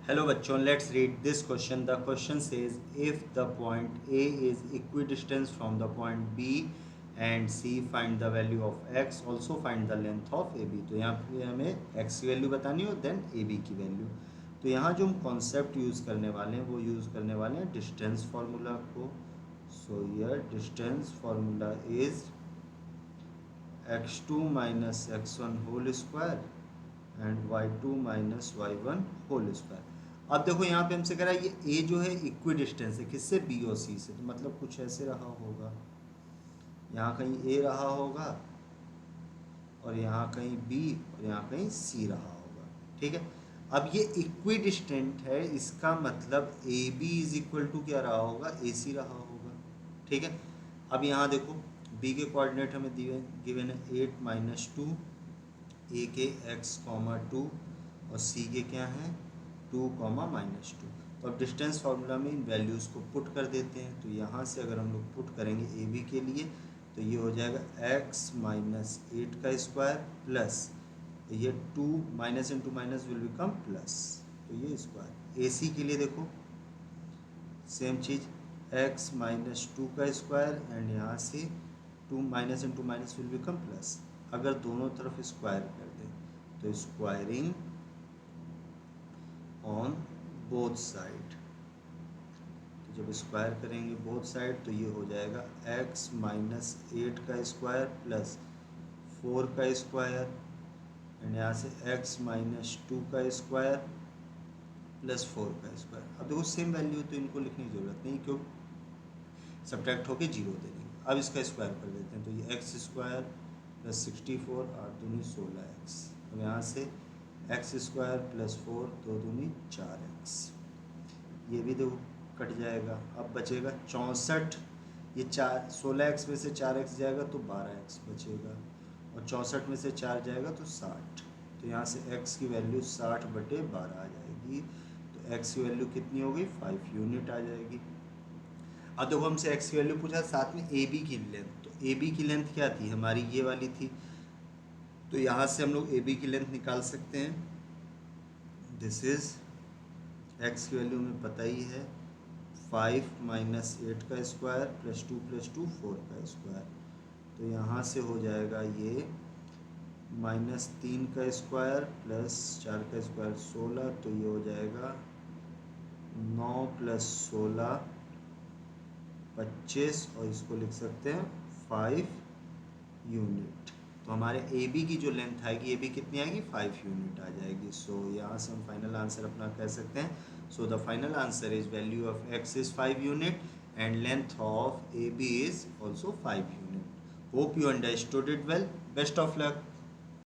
Hello bachon, let's read this question. The question says if the point A is equidistant from the point B and C, find the value of x, also find the length of AB. तो यहाँ पे हमें x की value बतानी हो then AB की value. तो यहाँ जो हम कॉन्सेप्ट यूज़ करने वाले हैं वो यूज़ करने वाले हैं डिस्टेंस फार्मूला को. So here distance formula is x2 minus x1 whole square and y2 minus y1 whole square. अब देखो यहाँ पे हमसे कह रहा है ये a जो है इक्वी डिस्टेंस है किससे, b और c से. तो मतलब कुछ ऐसे रहा होगा, यहाँ कहीं a रहा होगा और यहाँ कहीं b और यहाँ कहीं c रहा होगा. ठीक है. अब ये इक्वी डिस्टेंट है, इसका मतलब A B is equal to क्या रहा होगा, ए सी रहा होगा. ठीक है. अब यहाँ देखो b के कोऑर्डिनेट हमें दिए गिवन है 8 माइनस 2, ए के x कॉमा 2 और सी के क्या हैं 2 कॉमा माइनस 2. तो अब डिस्टेंस फार्मूला में इन वैल्यूज़ को पुट कर देते हैं. तो यहाँ से अगर हम लोग पुट करेंगे ए बी के लिए तो ये हो जाएगा x माइनस 8 का स्क्वायर प्लस ये 2 minus into minus will become plus, तो ये स्क्वायर. ए सी के लिए देखो सेम चीज़ x माइनस 2 का स्क्वायर एंड यहाँ से 2 minus into minus will become plus. अगर दोनों तरफ स्क्वायर कर दें तो स्क्वायरिंग ऑन बोथ साइड. तो जब स्क्वायर करेंगे बोथ साइड तो ये हो जाएगा x माइनस 8 का स्क्वायर प्लस 4 का स्क्वायर एंड यहाँ से x माइनस 2 का स्क्वायर प्लस 4 का स्क्वायर. अब देखो सेम वैल्यू तो इनको लिखने की ज़रूरत नहीं, क्यों सब्ट्रैक्ट होके जीरो दे देंगे. अब इसका स्क्वायर कर देते हैं तो ये एक्स स्क्वायर प्लस 64 8 दूनी 16x. अब यहाँ से एक्स स्क्वायर प्लस 4 2 दूनी 4x. ये भी देखो कट जाएगा. अब बचेगा 64. ये 16x में से 4x जाएगा तो 12x बचेगा और 64 में से 4 जाएगा तो 60. तो यहाँ से x की वैल्यू 60/12 आ जाएगी. तो x की वैल्यू कितनी हो गई 5 यूनिट आ जाएगी. अब देखो हमसे x की वैल्यू पूछा, साथ में ए बी की लेंथ. तो ए बी की लेंथ क्या थी हमारी, ये वाली थी. तो यहाँ से हम लोग ए बी की लेंथ निकाल सकते हैं. दिस इज x की वैल्यू हमें पता ही है 5 माइनस 8 का स्क्वायर प्लस 2 4 का स्क्वायर. तो यहाँ से हो जाएगा ये माइनस 3 का स्क्वायर प्लस 4 का स्क्वायर 16. तो ये हो जाएगा 9 प्लस 16 25 और इसको लिख सकते हैं 5 यूनिट. तो हमारे ए बी की जो लेंथ आएगी ए बी कितनी आएगी 5 यूनिट आ जाएगी. सो यहाँ से हम फाइनल आंसर अपना कह सकते हैं. So the final answer is value of x is 5 unit and length of A B is also 5 unit. Hope you understood it well. Best of luck.